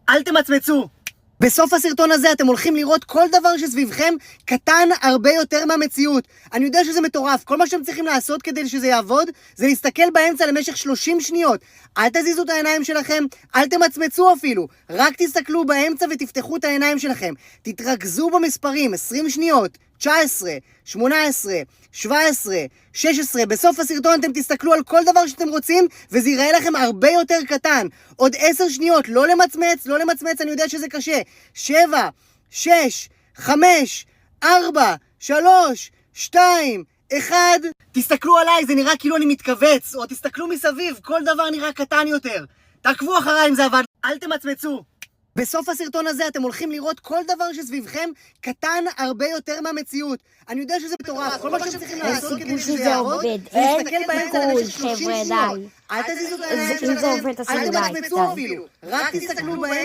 אל תמצמצו. בסוף הסרטון הזה אתם הולכים לראות כל דבר שסביבכם קטן הרבה יותר מהמציאות. אני יודע שזה מטורף, כל מה שאתם צריכים לעשות כדי שזה יעבוד זה להסתכל באמצע למשך 30 שניות. אל תזיזו את העיניים שלכם, אל תמצמצו אפילו, רק תסתכלו באמצע ותפתחו את העיניים שלכם. תתרכזו במספרים, 20 שניות, 19, 18, 17, 16, בסוף הסרטון אתם תסתכלו על כל דבר שאתם רוצים וזה ייראה לכם הרבה יותר קטן. עוד 10 שניות, לא למצמץ, אני יודע שזה קשה. 7, 6, 5, 4, 3, 2, 1. תסתכלו עליי, זה נראה כאילו אני מתכווץ, או תסתכלו מסביב, כל דבר נראה קטן יותר. תעקבו אחריי אם זה עבד, אל תמצמצו. בסוף הסרטון הזה אתם הולכים לראות כל דבר שסביבכם קטן הרבה יותר מהמציאות. אני יודע שזה מטורף, כל מה שאתם צריכים לעשות כדי שזה יעבוד זה להסתכל באמצע למשך 30 שניות. אל תזיזו את העיניים שלכם, אל תמצמצו אפילו, רק תסתכלו באמצע.